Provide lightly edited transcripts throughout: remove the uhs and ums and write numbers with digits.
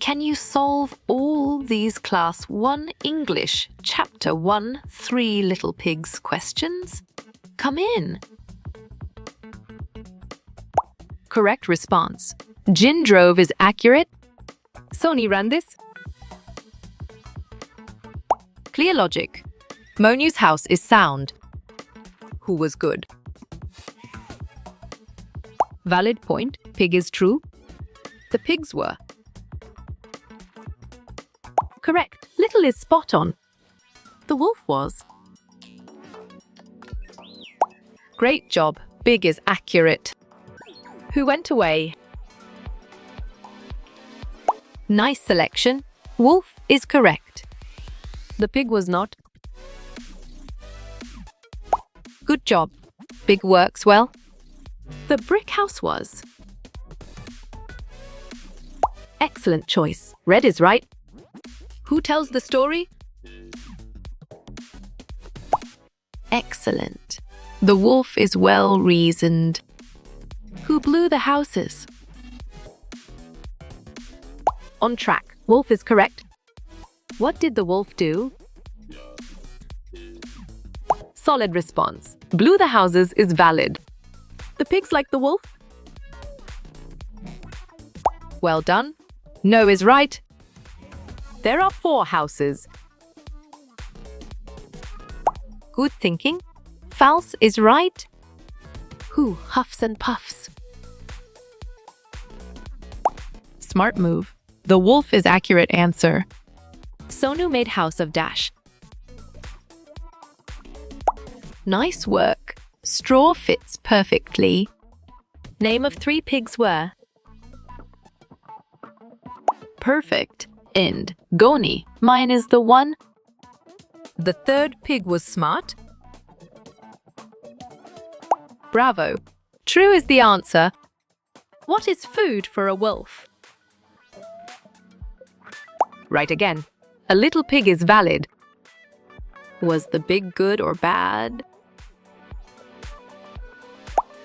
Can you solve all these Class 1 English Chapter 1 Three Little Pigs questions? Come in. Correct response. Jin drove is accurate. Sony ran this. Clear logic. Monu's house is sound. Who was good? Valid point. Pig is true. The pigs were. Correct. Little is spot on. The wolf was. Great job. Big is accurate. Who went away? Nice selection. Wolf is correct. The pig was not. Good job. Big works well. The brick house was. Excellent choice. Red is right. Who tells the story? Excellent. The wolf is well reasoned. Who blew the houses? On track. Wolf is correct. What did the wolf do? Solid response. Blew the houses is valid. The pigs like the wolf? Well done. No is right. There are 4 houses. Good thinking. False is right. Who huffs and puffs? Smart move. The wolf is accurate answer. Sonu made house of dash. Nice work. Straw fits perfectly. Name of 3 pigs were. Perfect. End. Goni. Mine is the one. The 3rd pig was smart. Bravo. True is the answer. What is food for a wolf? Right again. A little pig is valid. Was the big good or bad?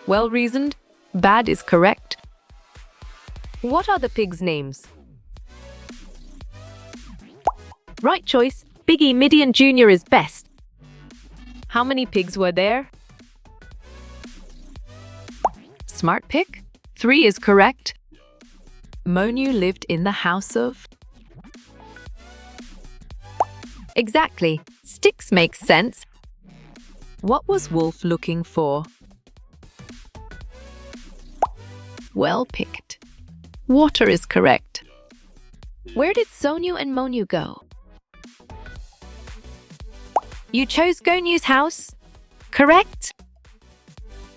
Well reasoned. Bad is correct. What are the pigs' names? Right choice. Biggie, Midian Jr. is best. How many pigs were there? Smart pick. 3 is correct. Monu lived in the house of. Exactly. Sticks makes sense. What was Wolf looking for? Well picked. Water is correct. Where did Sonu and Monu go? You chose Gonu's house. Correct.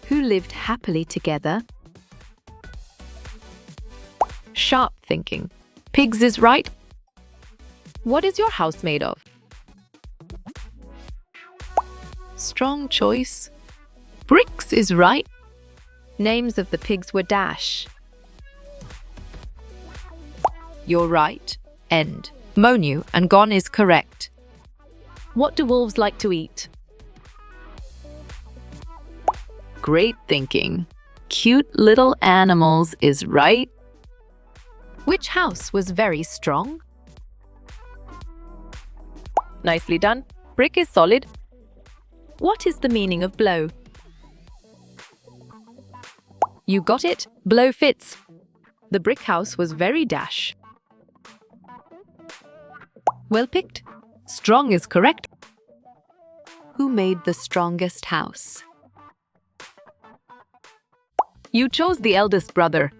Who lived happily together? Sharp thinking. Pigs is right. What is your house made of? Strong choice. Bricks is right. Names of the pigs were dash. You're right. End. Monu and Gon is correct. What do wolves like to eat? Great thinking. Cute little animals is right. Which house was very strong? Nicely done. Brick is solid. What is the meaning of blow? You got it. Blow fits. The brick house was very dash. Well picked. Strong is correct. Who made the strongest house? You chose the eldest brother.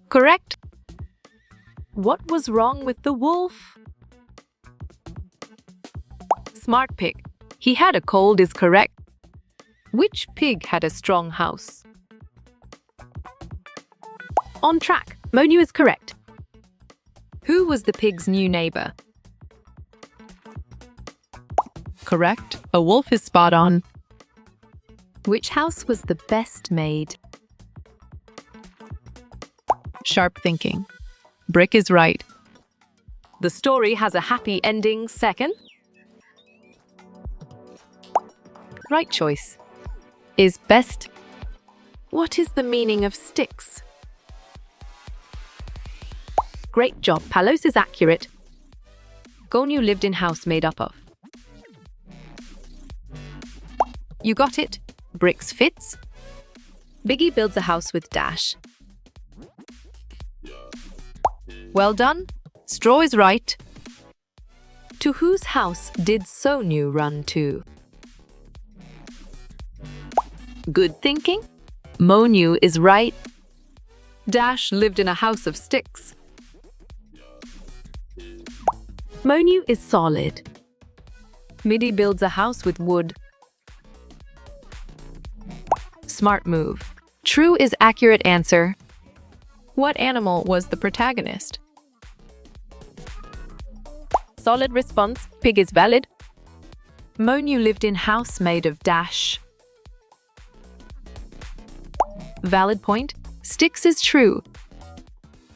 Correct. What was wrong with the wolf? Smart pig. He had a cold is correct. Which pig had a strong house? On track. Monu is correct. Who was the pig's new neighbor? Correct. A wolf is spot on. Which house was the best made? Sharp thinking. Brick is right. The story has a happy ending. Second. Right choice. Is best. What is the meaning of sticks? Great job. Palos is accurate. Gonu lived in house made up of. You got it. Bricks fits. Biggie builds a house with dash. Well done. Straw is right. To whose house did Sonu run to? Good thinking. Monu is right. Dash lived in a house of sticks. Monu is solid. Midi builds a house with wood. Smart move. True is accurate answer. What animal was the protagonist? Solid response. Pig is valid. Monu lived in house made of dash. Valid point. Sticks is true.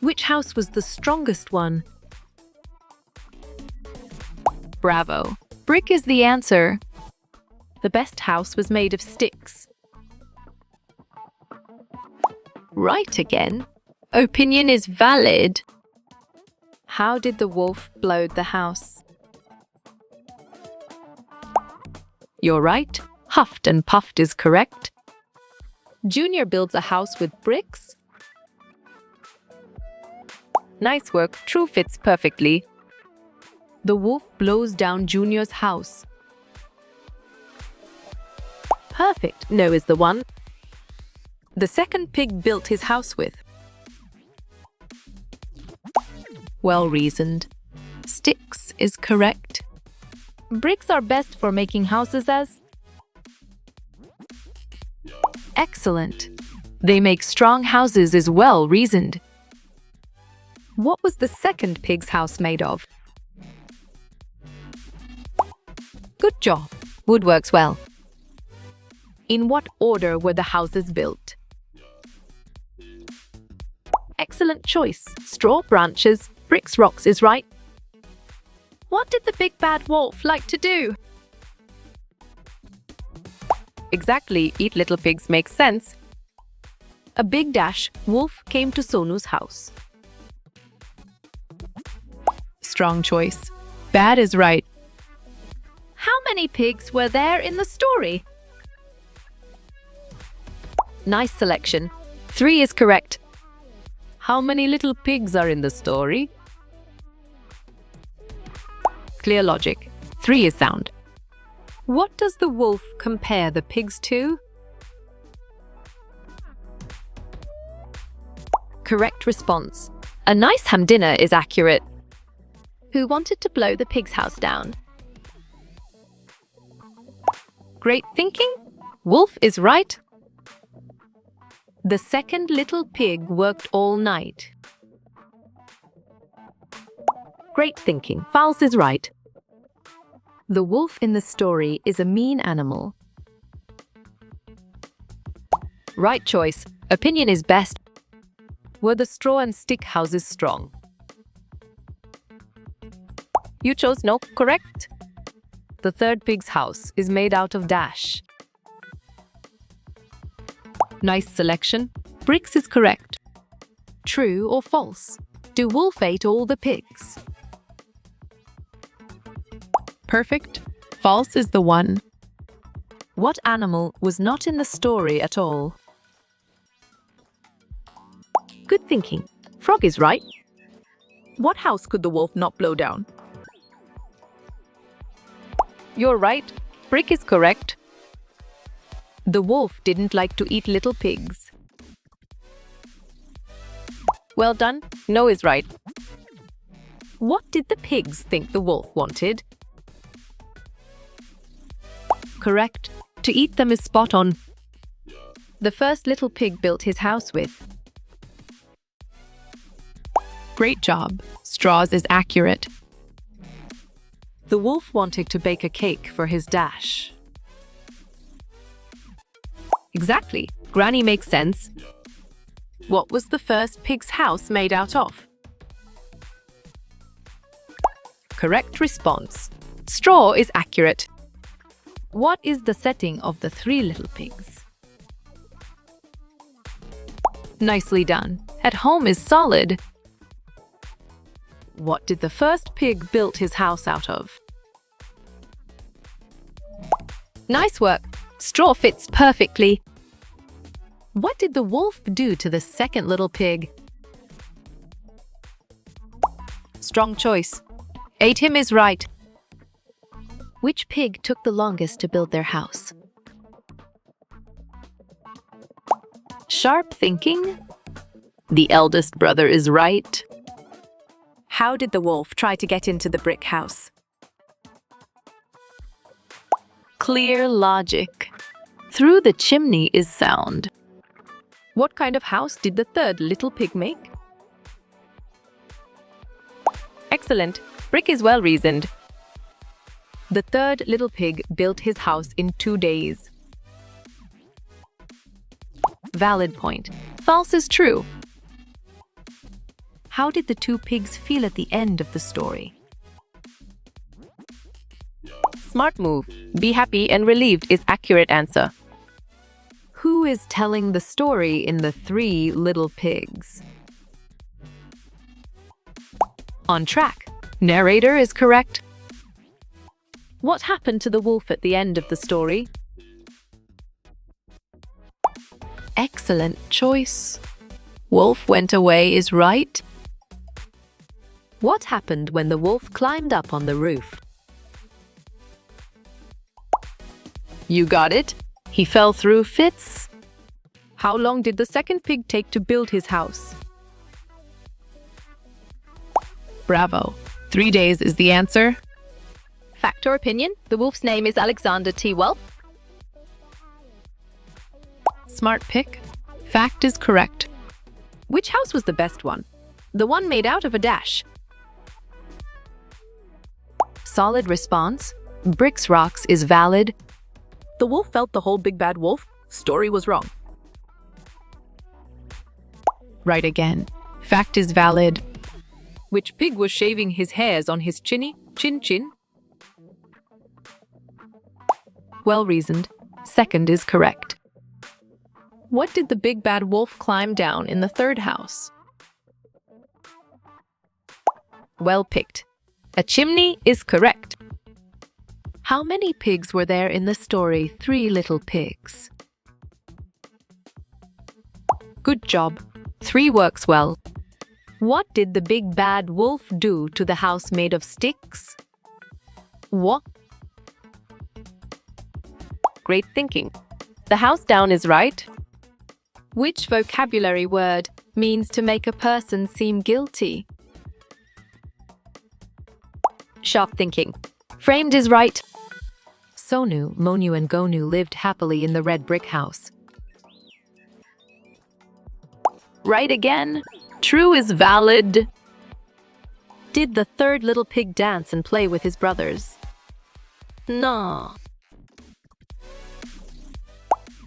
Which house was the strongest one? Bravo. Brick is the answer. The best house was made of sticks. Right again. Opinion is valid. How did the wolf blow the house? You're right. Huffed and puffed is correct. Junior builds a house with bricks. Nice work. True fits perfectly. The wolf blows down Junior's house. Perfect. No is the one. The second pig built his house with. Well reasoned. Sticks is correct. Bricks are best for making houses as. Excellent. They make strong houses is well reasoned. What was the second pig's house made of? Good job. Wood works well. In what order were the houses built? Excellent choice. Straw, branches, bricks, rocks is right. What did the big bad wolf like to do? Exactly. Eat little pigs makes sense. A big dash, wolf came to Sonu's house. Strong choice. Bad is right. How many pigs were there in the story? Nice selection. 3 is correct. How many little pigs are in the story? Clear logic. 3 is sound. What does the wolf compare the pigs to? Correct response. A nice ham dinner is accurate. Who wanted to blow the pig's house down? Great thinking. Wolf is right. The second little pig worked all night. Great thinking. False is right. The wolf in the story is a mean animal. Right choice. Opinion is best. Were the straw and stick houses strong? You chose no. Correct. The third pig's house is made out of dash. Nice selection. Bricks is correct. True or false? Do wolf ate all the pigs? Perfect. False is the one. What animal was not in the story at all? Good thinking. Frog is right. What house could the wolf not blow down? You're right. Brick is correct. The wolf didn't like to eat little pigs. Well done. No is right. What did the pigs think the wolf wanted? Correct. To eat them is spot on. The first little pig built his house with. Great job. Straws is accurate. The wolf wanted to bake a cake for his dash. Exactly. Granny makes sense. What was the first pig's house made out of? Correct response. Straw is accurate. What is the setting of the 3 little pigs? Nicely done. At home is solid. What did the first pig build his house out of? Nice work! Straw fits perfectly. What did the wolf do to the second little pig? Strong choice. Ate him is right. Which pig took the longest to build their house? Sharp thinking. The eldest brother is right. How did the wolf try to get into the brick house? Clear logic. Through the chimney is sound. What kind of house did the third little pig make? Excellent. Brick is well reasoned. The third little pig built his house in 2 days. Valid point. False is true. How did the two pigs feel at the end of the story? Smart move. Be happy and relieved is accurate answer. Who is telling the story in the Three Little Pigs? On track. Narrator is correct. What happened to the wolf at the end of the story? Excellent choice. Wolf went away is right. What happened when the wolf climbed up on the roof? You got it. He fell through fits. How long did the second pig take to build his house? Bravo. 3 days is the answer. Fact or opinion? The wolf's name is Alexander T. Wolf. Smart pick. Fact is correct. Which house was the best one? The one made out of a dash. Solid response. Bricks rocks is valid. The wolf felt the whole big bad wolf. Story was wrong. Right again. Fact is valid. Which pig was shaving his hairs on his chinny? Chin. Well reasoned. Second is correct. What did the big bad wolf climb down in the third house? Well picked. A chimney is correct. How many pigs were there in the story Three Little Pigs? Good job. 3 works well. What did the big bad wolf do to the house made of sticks? What? Great thinking. The house down is right. Which vocabulary word means to make a person seem guilty? Sharp thinking. Framed is right. Sonu, Monu and Gonu lived happily in the red brick house. Right again. True is valid. Did the third little pig dance and play with his brothers? No.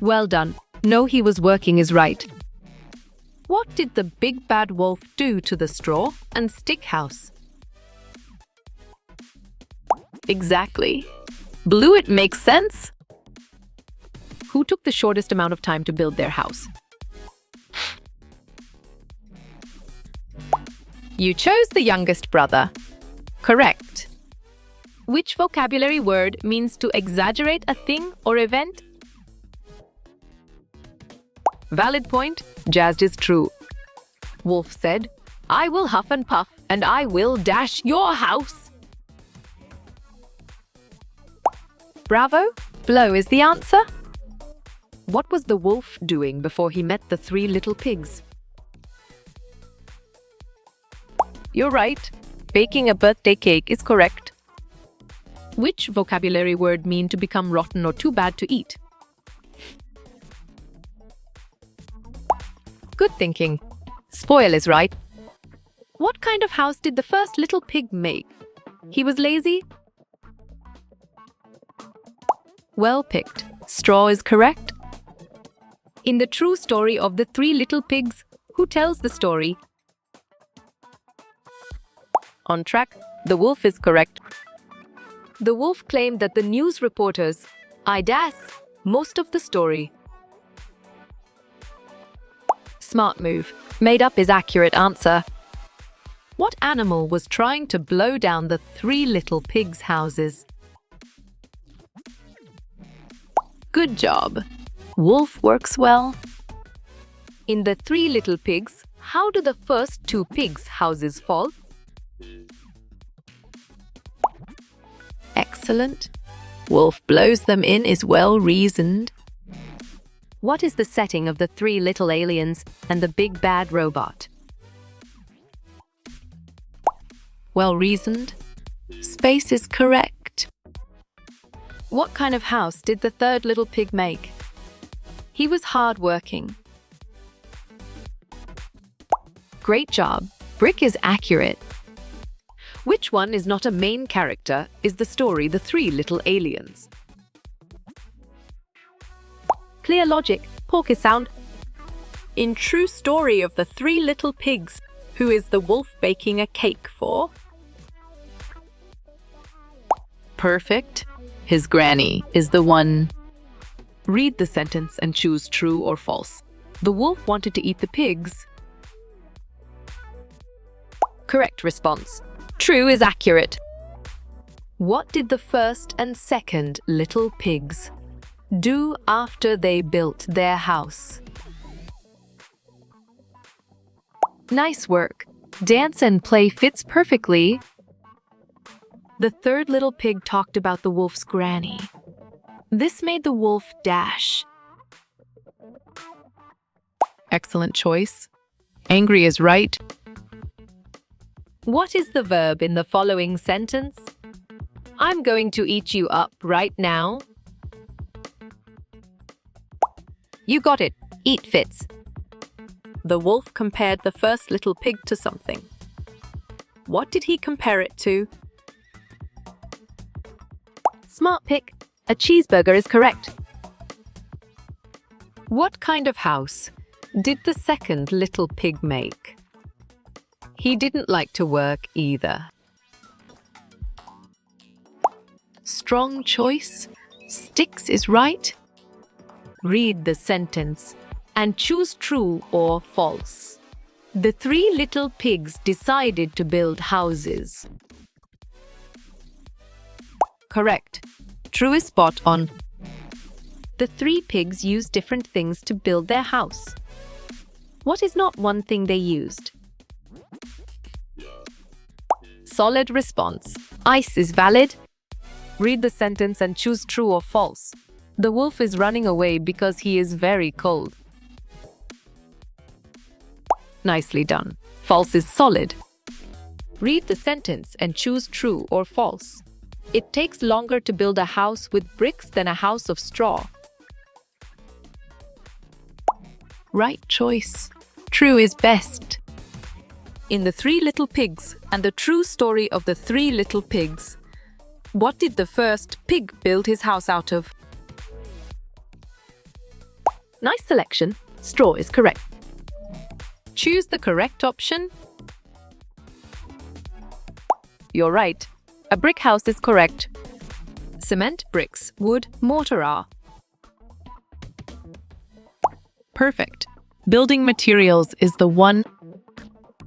Well done. No, he was working is right. What did the big bad wolf do to the straw and stick house? Exactly. Blue it makes sense. Who took the shortest amount of time to build their house? You chose the youngest brother. Correct. Which vocabulary word means to exaggerate a thing or event? Valid point. Jazzed is true. Wolf said, I will huff and puff and I will dash your house. Bravo. Blow is the answer. What was the wolf doing before he met the 3 little pigs? You're right. Baking a birthday cake is correct. Which vocabulary word mean to become rotten or too bad to eat? Good thinking. Spoil is right. What kind of house did the first little pig make? He was lazy? Well picked. Straw is correct. In the true story of the 3 little pigs, who tells the story? On track. The wolf is correct. The wolf claimed that the news reporters most of the story. Smart move. Made up is accurate answer. What animal was trying to blow down the three little pigs' houses? Good job. Wolf works well. In the Three Little Pigs, how do the first two pigs' houses fall? Excellent. Wolf blows them in is well reasoned. What is the setting of the three little aliens and the big bad robot? Well reasoned. Space is correct. What kind of house did the third little pig make? He was hard-working. Great job. Brick is accurate. Which one is not a main character is the story The Three Little Aliens? Clear logic. Pork is sound. In true story of The Three Little Pigs, who is the wolf baking a cake for? Perfect. His granny is the one. Read the sentence and choose true or false. The wolf wanted to eat the pigs. Correct response. True is accurate. What did the first and second little pigs do after they built their house? Nice work. Dance and play fits perfectly. The third little pig talked about the wolf's granny. This made the wolf dash. Excellent choice. Angry is right. What is the verb in the following sentence? I'm going to eat you up right now. You got it. Eat fits. The wolf compared the first little pig to something. What did he compare it to? Smart pick. A cheeseburger is correct. What kind of house did the second little pig make? He didn't like to work either. Strong choice. Sticks is right. Read the sentence and choose true or false. The three little pigs decided to build houses. Correct. True is spot on. The three pigs used different things to build their house. What is not one thing they used? Solid response. Ice is valid. Read the sentence and choose true or false. The wolf is running away because he is very cold. Nicely done. False is solid. Read the sentence and choose true or false. It takes longer to build a house with bricks than a house of straw. Right choice. True is best. In The Three Little Pigs and the true story of the Three Little Pigs, what did the first pig build his house out of? Nice selection. Straw is correct. Choose the correct option. You're right. A brick house is correct. Cement, bricks, wood, mortar are. Perfect. Building materials is the one.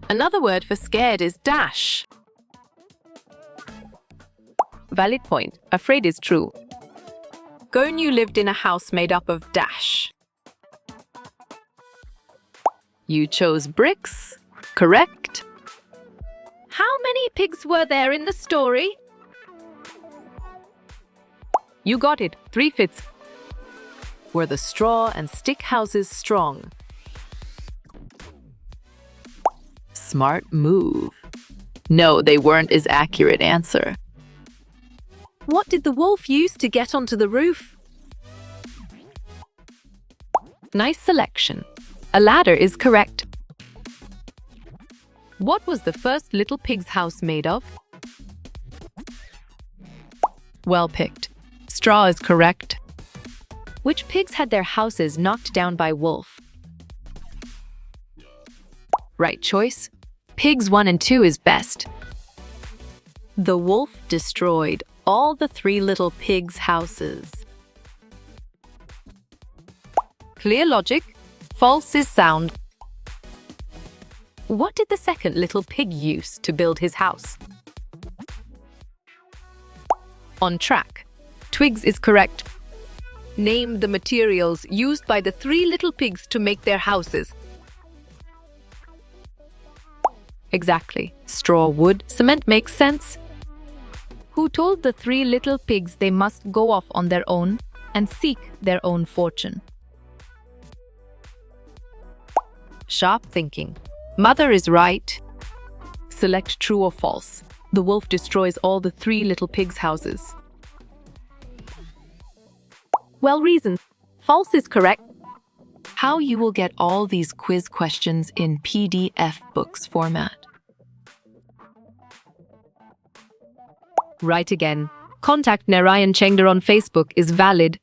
Another word for scared is dash. Valid point. Afraid is true. Gonu lived in a house made up of dash. You chose bricks. Correct. How many pigs were there in the story? You got it. 3 fits. Were the straw and stick houses strong? Smart move. No, they weren't is accurate answer. What did the wolf use to get onto the roof? Nice selection. A ladder is correct. What was the first little pig's house made of? Well picked. Straw is correct. Which pigs had their houses knocked down by wolf? Right choice. Pigs 1 and 2 is best. The wolf destroyed all the 3 little pigs' houses. Clear logic. False is sound. What did the second little pig use to build his house? On track. Twigs is correct. Name the materials used by the three little pigs to make their houses. Exactly. Straw, wood, cement makes sense. Who told the three little pigs they must go off on their own and seek their own fortune? Sharp thinking. Mother is right. Select true or false. The wolf destroys all the three little pigs' houses. Well reasoned. False is correct. How you will get all these quiz questions in PDF books format. Right again. Contact Narayan Chengdar on Facebook is valid.